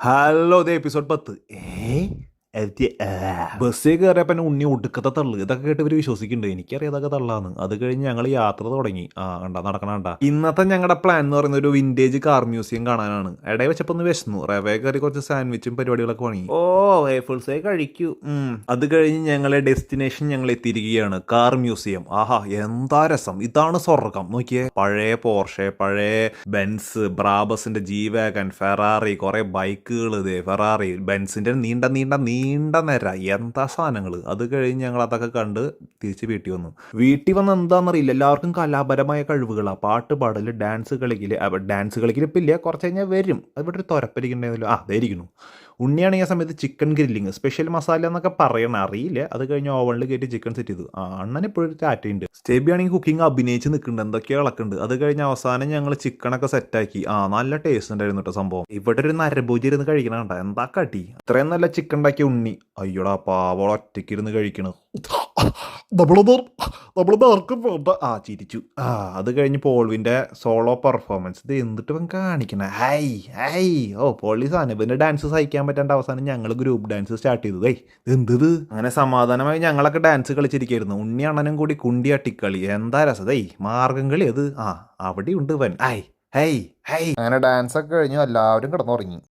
Hello ഇത് episode 10. ബസ്സിൽ കയറിയപ്പോ എന്നെ ഉണ്ണി ഒടുക്കത്തെ തള്ളു. ഇതൊക്കെ കേട്ട് ഇവര് വിശ്വസിക്കുന്നുണ്ട്. എനിക്കറിയാം ഇതൊക്കെ തള്ളാന്ന്. അത് കഴിഞ്ഞ് ഞങ്ങൾ യാത്ര തുടങ്ങി. നടക്കണ ഇന്നത്തെ ഞങ്ങളുടെ പ്ലാൻ എന്ന് പറയുന്നത് ഒരു വിന്റേജ് കാർ മ്യൂസിയം കാണാനാണ്. ഇടയിൽ വെച്ചപ്പോ ഒന്ന് വിശന്നു. റവേ കയറി കുറച്ച് സാൻഡ്വിച്ചും പരിപാടികളൊക്കെ വാങ്ങി. ഫുൾസേ കഴിക്കൂ. അത് കഴിഞ്ഞ് ഞങ്ങളെ ഡെസ്റ്റിനേഷൻ ഞങ്ങൾ എത്തിയിരിക്കുകയാണ്, കാർ മ്യൂസിയം. ആഹാ, എന്താ രസം! ഇതാണ് സ്വർഗം. നോക്കിയേ, പഴയ പോർഷെ, പഴയ ബെൻസ്, ബ്രാബസിന്റെ ജി വാഗൻ, ഫെറാറി, കുറെ ബൈക്കുകൾ, ഫെറാറി, ബെൻസിന്റെ നീണ്ട നീണ്ട നീണ്ട നിര, എന്താ സാധനങ്ങൾ. അത് കഴിഞ്ഞ് ഞങ്ങൾ അതൊക്കെ കണ്ട് തിരിച്ച് വീട്ടിൽ വന്ന് എന്താണെന്നറിയില്ല, എല്ലാവർക്കും കലാപരമായ കഴിവുകളാണ്. പാട്ട് പാടല്, ഡാൻസ് കളിക്കൽ ഇപ്പം ഇല്ല, കുറച്ച് കഴിഞ്ഞാൽ വരും. അത് ഇവിടെ ഒരു തൊരപ്പരിക്കുണ്ടായിരുന്നല്ലോ, അതായിരിക്കുന്നു. ഉണ്ണിയാണെങ്കിൽ ആ സമയത്ത് ചിക്കൻ ഗ്രില്ലിങ് സ്പെഷ്യൽ മസാല എന്നൊക്കെ പറയണം, അറിയില്ല. അത് കഴിഞ്ഞ് ഓവണിൽ കയറ്റി ചിക്കൻ സെറ്റ് ചെയ്തു. അണ്ണൻ ഇപ്പോഴും ടാറ്റയുണ്ട്. സ്റ്റേബി ആണെങ്കിൽ കുക്കിംഗ് അഭിനയിച്ച് നിൽക്കുന്നുണ്ട്, എന്തൊക്കെയോ ഇളക്കുന്നുണ്ട്. അത് കഴിഞ്ഞ് അവസാനം ഞങ്ങൾ ചിക്കനൊക്കെ സെറ്റാക്കി. നല്ല ടേസ്റ്റ് ഉണ്ടായിരുന്നു കേട്ടോ സംഭവം. ഇവിടെ ഒരു നരഭൂജി ഇരുന്ന് കഴിക്കണ കണ്ട, എന്താ കാട്ടി. ഇത്രയും നല്ല ചിക്കൻ ഉണ്ടാക്കിയ ഉണ്ണി, അയ്യോടാ പാവോളം ഒറ്റയ്ക്ക് ഇരുന്ന് കഴിക്കണു. നമ്മളിതാർക്കും വേണ്ട. ചിരിച്ചു. അത് കഴിഞ്ഞ് പോൾവിന്റെ സോളോ പെർഫോമൻസ് ഇത് എന്തിട്ട് ഇവൻ കാണിക്കണേ. പോളി സാധനം. ഇവന്റെ ഡാൻസ് സഹിക്കാൻ പറ്റാണ്ട് അവസാനം ഞങ്ങൾ ഗ്രൂപ്പ് ഡാൻസ് സ്റ്റാർട്ട് ചെയ്തു. എന്തത് അങ്ങനെ സമാധാനമായി ഞങ്ങളൊക്കെ ഡാൻസ് കളിച്ചിരിക്കായിരുന്നു. ഉണ്ണി അണ്ണനും കൂടി കുണ്ടി അട്ടിക്കളി, എന്താ രസം. മാർഗം കളി അത്. അവിടെ ഉണ്ട് ഇവൻ. അങ്ങനെ ഡാൻസ് ഒക്കെ കഴിഞ്ഞു എല്ലാവരും കിടന്നുറങ്ങി.